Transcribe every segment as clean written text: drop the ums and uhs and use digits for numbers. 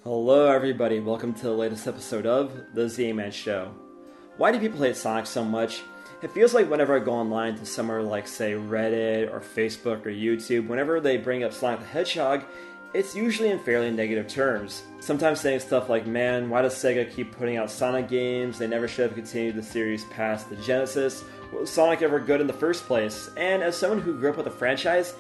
Hello everybody, welcome to the latest episode of the ZMan Show. Why do people hate Sonic so much? It feels like whenever I go online to somewhere like say Reddit or Facebook or YouTube, whenever they bring up Sonic the Hedgehog, it's usually in fairly negative terms. Sometimes saying stuff like, man, why does Sega keep putting out Sonic games? They never should have continued the series past the Genesis. Was Sonic ever good in the first place? And as someone who grew up with the franchise,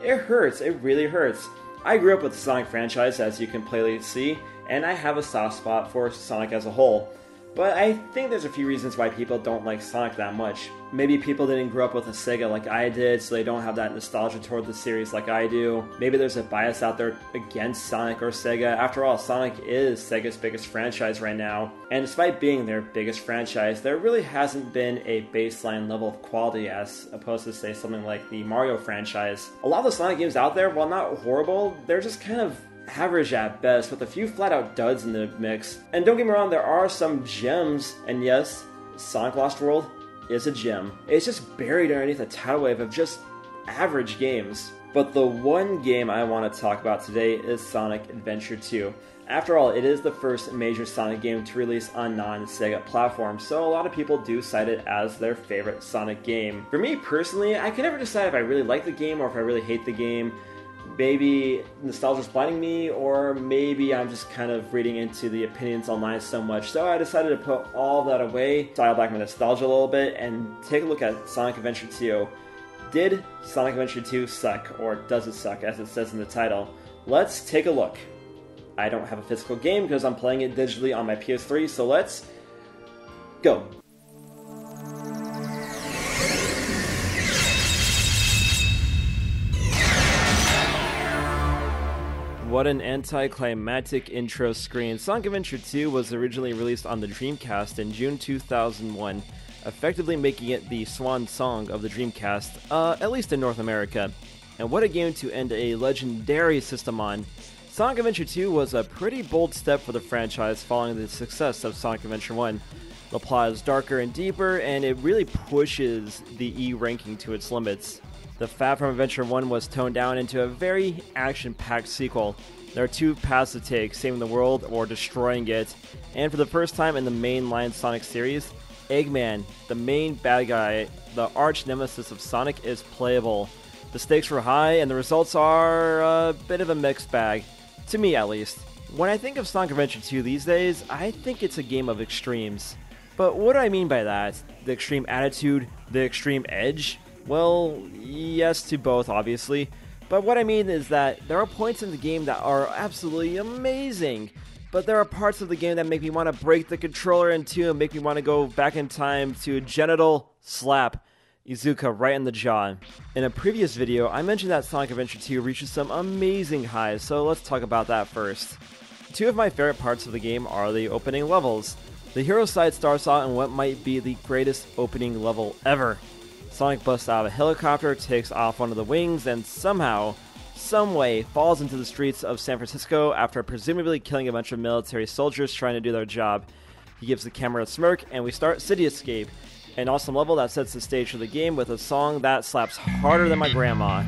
it hurts, it really hurts. I grew up with the Sonic franchise, as you can plainly see, and I have a soft spot for Sonic as a whole. But I think there's a few reasons why people don't like Sonic that much. Maybe people didn't grow up with a Sega like I did, so they don't have that nostalgia toward the series like I do. Maybe there's a bias out there against Sonic or Sega. After all, Sonic is Sega's biggest franchise right now, and despite being their biggest franchise, there really hasn't been a baseline level of quality as opposed to, say, something like the Mario franchise. A lot of the Sonic games out there, while not horrible, they're just kind of average at best, with a few flat-out duds in the mix. And don't get me wrong, there are some gems, and yes, Sonic Lost World is a gem. It's just buried underneath a tidal wave of just average games. But the one game I want to talk about today is Sonic Adventure 2. After all, it is the first major Sonic game to release on non-Sega platforms, so a lot of people do cite it as their favorite Sonic game. For me personally, I can never decide if I really like the game or if I really hate the game. Maybe nostalgia's blinding me, or maybe I'm just kind of reading into the opinions online so much. So I decided to put all that away, dial back my nostalgia a little bit, and take a look at Sonic Adventure 2. Did Sonic Adventure 2 suck, or does it suck, as it says in the title? Let's take a look. I don't have a physical game because I'm playing it digitally on my PS3, so let's go. What an anticlimactic intro screen. Sonic Adventure 2 was originally released on the Dreamcast in June 2001, effectively making it the swan song of the Dreamcast, at least in North America. And what a game to end a legendary system on. Sonic Adventure 2 was a pretty bold step for the franchise following the success of Sonic Adventure 1. The plot is darker and deeper, and it really pushes the E ranking to its limits. The fat from Adventure 1 was toned down into a very action-packed sequel. There are two paths to take, saving the world or destroying it. And for the first time in the mainline Sonic series, Eggman, the main bad guy, the arch nemesis of Sonic, is playable. The stakes were high, and the results are a bit of a mixed bag. To me, at least. When I think of Sonic Adventure 2 these days, I think it's a game of extremes. But what do I mean by that? The extreme attitude? The extreme edge? Well, yes to both, obviously, but what I mean is that there are points in the game that are absolutely amazing, but there are parts of the game that make me want to break the controller in two and make me want to go back in time to genital slap Izuka right in the jaw. In a previous video, I mentioned that Sonic Adventure 2 reaches some amazing highs, so let's talk about that first. Two of my favorite parts of the game are the opening levels. The hero side starts out in what might be the greatest opening level ever. Sonic busts out of a helicopter, takes off one of the wings, and somehow, someway, falls into the streets of San Francisco after presumably killing a bunch of military soldiers trying to do their job. He gives the camera a smirk, and we start City Escape, an awesome level that sets the stage for the game with a song that slaps harder than my grandma.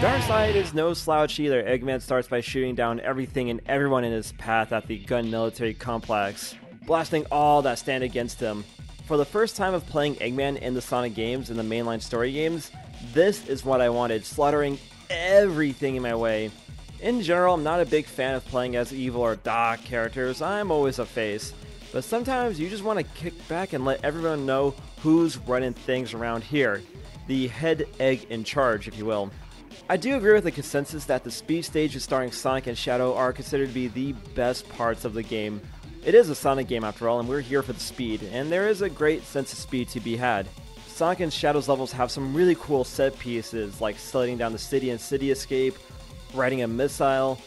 Dark side is no slouch either. Eggman starts by shooting down everything and everyone in his path at the gun military complex, blasting all that stand against him. For the first time of playing Eggman in the Sonic games and the mainline story games, this is what I wanted, slaughtering everything in my way. In general, I'm not a big fan of playing as evil or dark characters. I'm always a face. But sometimes you just want to kick back and let everyone know who's running things around here. The head egg in charge, if you will. I do agree with the consensus that the speed stages starring Sonic and Shadow are considered to be the best parts of the game. It is a Sonic game after all, and we're here for the speed, and there is a great sense of speed to be had. Sonic and Shadow's levels have some really cool set pieces, like sliding down the city and City Escape, riding a missile,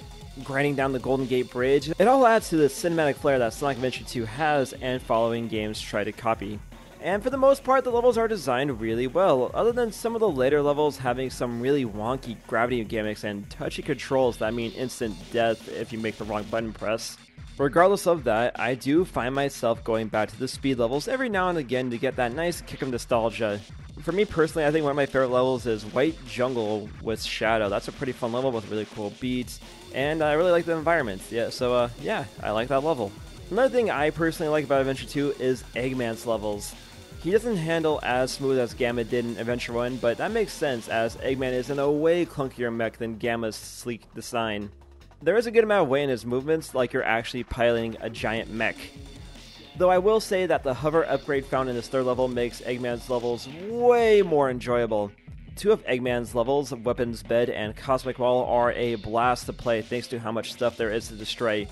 grinding down the Golden Gate Bridge. It all adds to the cinematic flair that Sonic Adventure 2 has and following games try to copy. And for the most part, the levels are designed really well, other than some of the later levels having some really wonky gravity gimmicks and touchy controls that mean instant death if you make the wrong button press. Regardless of that, I do find myself going back to the speed levels every now and again to get that nice kick of nostalgia. For me personally, I think one of my favorite levels is White Jungle with Shadow. That's a pretty fun level with really cool beats, and I really like the environment. Yeah, I like that level. Another thing I personally like about Adventure 2 is Eggman's levels. He doesn't handle as smooth as Gamma did in Adventure 1, but that makes sense as Eggman is in a way clunkier mech than Gamma's sleek design. There is a good amount of weight in his movements, like you're actually piloting a giant mech. Though I will say that the hover upgrade found in this third level makes Eggman's levels way more enjoyable. Two of Eggman's levels, Weapons Bed and Cosmic Wall, are a blast to play thanks to how much stuff there is to destroy.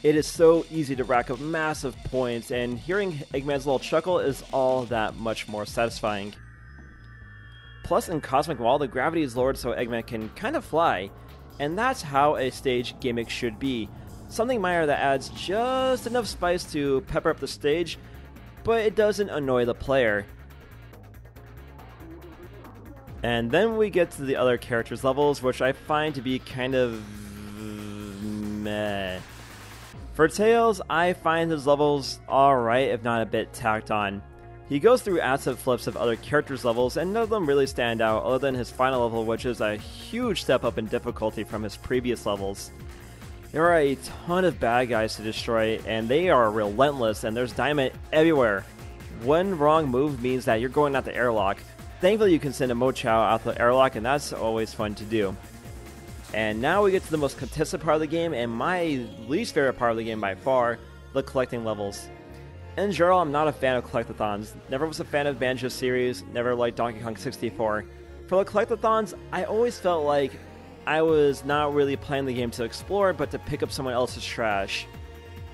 It is so easy to rack up massive points, and hearing Eggman's little chuckle is all that much more satisfying. Plus, in Cosmic Wall, the gravity is lowered so Eggman can kind of fly, and that's how a stage gimmick should be. Something minor that adds just enough spice to pepper up the stage, but it doesn't annoy the player. And then we get to the other characters' levels, which I find to be kind of meh. For Tails, I find his levels alright, if not a bit tacked on. He goes through asset flips of other characters' levels, and none of them really stand out other than his final level, which is a huge step up in difficulty from his previous levels. There are a ton of bad guys to destroy, and they are relentless, and there's diamond everywhere. One wrong move means that you're going out the airlock. Thankfully, you can send a chao out the airlock, and that's always fun to do. And now we get to the most contested part of the game, and my least favorite part of the game by far, the collecting levels. In general, I'm not a fan of collectathons. Never was a fan of Banjo series, never liked Donkey Kong 64. For the collectathons, I always felt like I was not really playing the game to explore, but to pick up someone else's trash.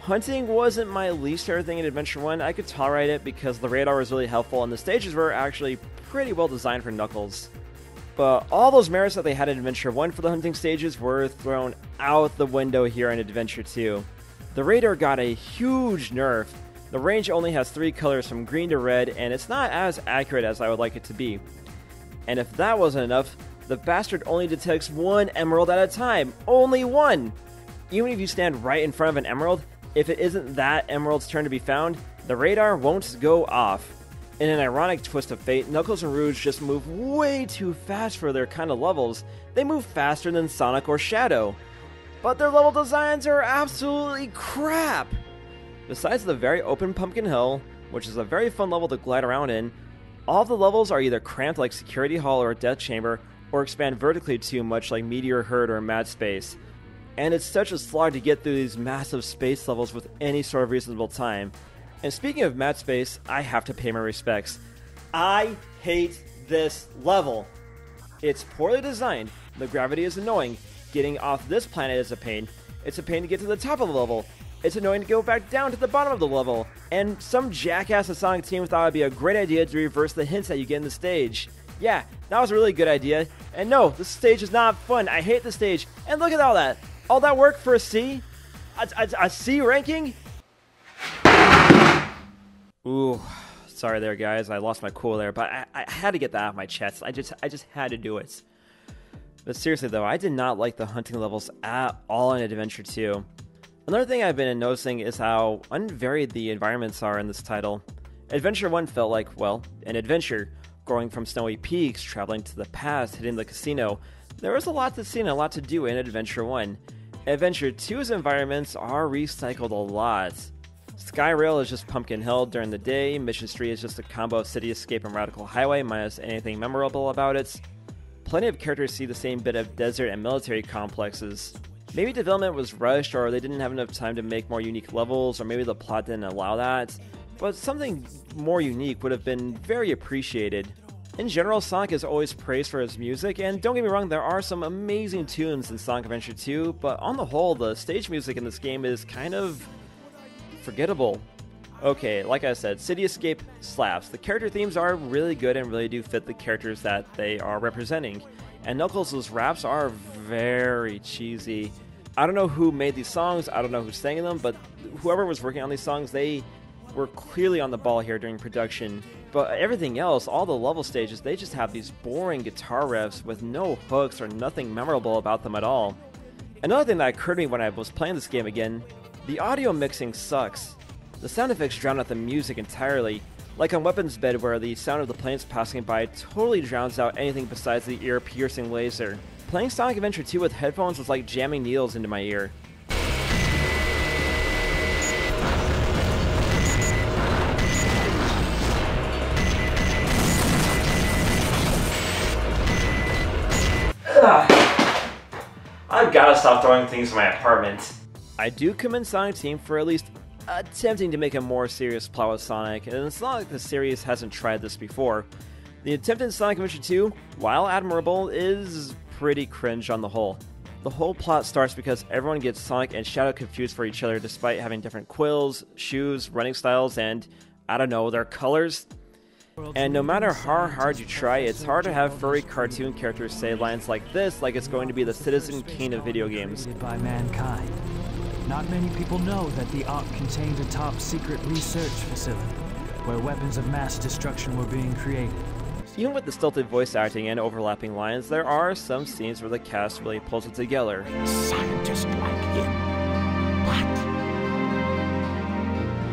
Hunting wasn't my least favorite thing in Adventure 1. I could tolerate it because the radar was really helpful, and the stages were actually pretty well designed for Knuckles. But all those merits that they had in Adventure 1 for the hunting stages were thrown out the window here in Adventure 2. The radar got a huge nerf. The range only has 3 colors from green to red, and it's not as accurate as I would like it to be. And if that wasn't enough, the bastard only detects 1 emerald at a time. Only 1! Even if you stand right in front of an emerald, if it isn't that emerald's turn to be found, the radar won't go off. In an ironic twist of fate, Knuckles and Rouge just move way too fast for their kind of levels. They move faster than Sonic or Shadow. But their level designs are absolutely crap! Besides the very open Pumpkin Hill, which is a very fun level to glide around in, all of the levels are either cramped like Security Hall or Death Chamber, or expand vertically too much like Meteor Herd or Mad Space. And it's such a slog to get through these massive space levels with any sort of reasonable time. And speaking of Mad Space, I have to pay my respects. I hate this level. It's poorly designed, the gravity is annoying, getting off this planet is a pain, it's a pain to get to the top of the level, it's annoying to go back down to the bottom of the level, and some jackass at Sonic Team thought it'd be a great idea to reverse the hints that you get in the stage. Yeah, that was a really good idea, and no, this stage is not fun, I hate the stage, and look at all that! All that work for a C? A C ranking? Ooh, sorry there guys, I lost my cool there, but I had to get that off my chest, I just had to do it. But seriously though, I did not like the hunting levels at all in Adventure 2. Another thing I've been noticing is how unvaried the environments are in this title. Adventure 1 felt like, well, an adventure, going from snowy peaks, traveling to the past, hitting the casino. There was a lot to see and a lot to do in Adventure 1. Adventure 2's environments are recycled a lot. Skyrail is just Pumpkin Hill during the day, Mission Street is just a combo of City Escape and Radical Highway minus anything memorable about it. Plenty of characters see the same bit of desert and military complexes. Maybe development was rushed, or they didn't have enough time to make more unique levels, or maybe the plot didn't allow that, but something more unique would have been very appreciated. In general, Sonic is always praised for his music, and don't get me wrong, there are some amazing tunes in Sonic Adventure 2, but on the whole, the stage music in this game is kind of forgettable. Okay, like I said, City Escape slaps. The character themes are really good and really do fit the characters that they are representing. And Knuckles' raps are very cheesy. I don't know who made these songs, I don't know who sang them, but whoever was working on these songs, they were clearly on the ball here during production. But everything else, all the level stages, they just have these boring guitar riffs with no hooks or nothing memorable about them at all. Another thing that occurred to me when I was playing this game again, the audio mixing sucks. The sound effects drown out the music entirely, like on Weapons Bed where the sound of the planes passing by totally drowns out anything besides the ear-piercing laser. Playing Sonic Adventure 2 with headphones was like jamming needles into my ear. I've gotta stop throwing things in my apartment. I do commend Sonic Team for at least attempting to make a more serious plot with Sonic, and it's not like the series hasn't tried this before. The attempt in Sonic Adventure 2, while admirable, is pretty cringe on the whole. The whole plot starts because everyone gets Sonic and Shadow confused for each other despite having different quills, shoes, running styles, and, I don't know, their colors. And no matter how hard you try, it's hard to have furry cartoon characters say lines like this like it's going to be the Citizen Kane of video games. By mankind. Not many people know that the Ark contained a top-secret research facility where weapons of mass destruction were being created. Even with the stilted voice acting and overlapping lines, there are some scenes where the cast really pulls it together. A scientist like him. What?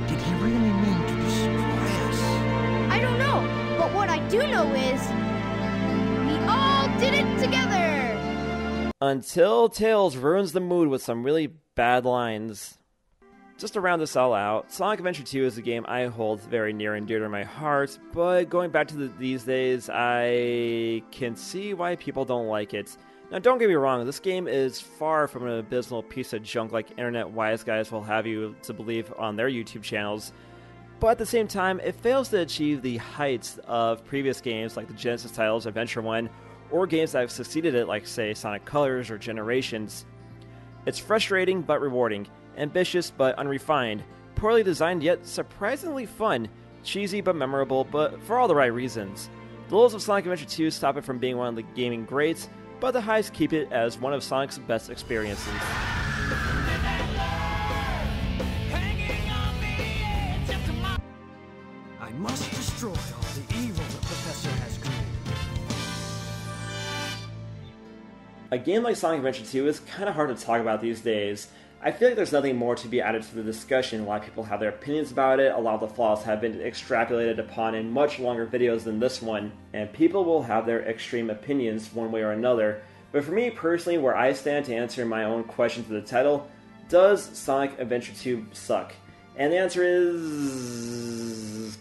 Did he really mean to destroy us? I don't know, but what I do know is we all did it together! Until Tails ruins the mood with some really bad lines. Just to round this all out, Sonic Adventure 2 is a game I hold very near and dear to my heart, but going back to these days, I can see why people don't like it. Now don't get me wrong, this game is far from an abysmal piece of junk like internet wise guys will have you to believe on their YouTube channels, but at the same time, it fails to achieve the heights of previous games like the Genesis titles, Adventure 1, or games that have succeeded it like, say, Sonic Colors or Generations. It's frustrating but rewarding, ambitious but unrefined, poorly designed yet surprisingly fun, cheesy but memorable, but for all the right reasons. The lows of Sonic Adventure 2 stop it from being one of the gaming greats, but the highs keep it as one of Sonic's best experiences. I must destroy all the evil the Professor has created. A game like Sonic Adventure 2 is kind of hard to talk about these days. I feel like there's nothing more to be added to the discussion. A lot of people have their opinions about it, a lot of the flaws have been extrapolated upon in much longer videos than this one, and people will have their extreme opinions one way or another. But for me personally, where I stand to answer my own question to the title, does Sonic Adventure 2 suck? And the answer is...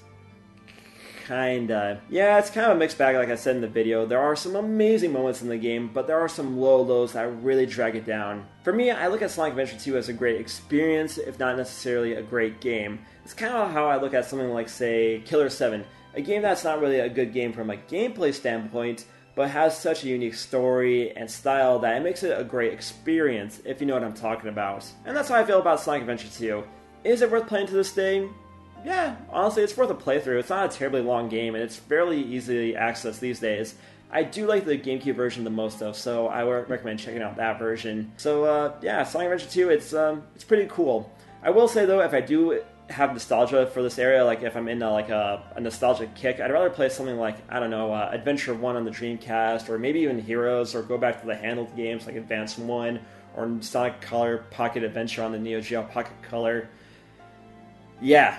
kinda. Yeah, it's kind of a mixed bag like I said in the video. There are some amazing moments in the game, but there are some low lows that really drag it down. For me, I look at Sonic Adventure 2 as a great experience, if not necessarily a great game. It's kind of how I look at something like, say, Killer 7, a game that's not really a good game from a gameplay standpoint, but has such a unique story and style that it makes it a great experience, if you know what I'm talking about. And that's how I feel about Sonic Adventure 2. Is it worth playing to this day? Yeah, honestly, it's worth a playthrough. It's not a terribly long game, and it's fairly easily accessed these days. I do like the GameCube version the most, though, so I would recommend checking out that version. So, yeah, Sonic Adventure 2, it's pretty cool. I will say, though, if I do have nostalgia for this area, like if I'm in a nostalgic kick, I'd rather play something like, I don't know, Adventure 1 on the Dreamcast, or maybe even Heroes, or go back to the handled games like Advance 1, or Sonic Color Pocket Adventure on the Neo Geo Pocket Color. Yeah.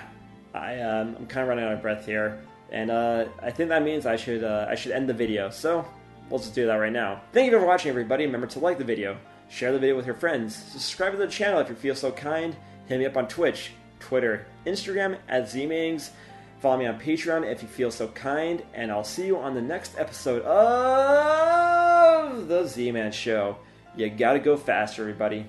I'm kind of running out of breath here, and I think that means I should end the video, so we'll just do that right now. Thank you for watching, everybody. Remember to like the video, share the video with your friends, subscribe to the channel if you feel so kind, hit me up on Twitch, Twitter, Instagram at ZMangs, follow me on Patreon if you feel so kind, and I'll see you on the next episode of The Z-Man Show. You gotta go faster, everybody.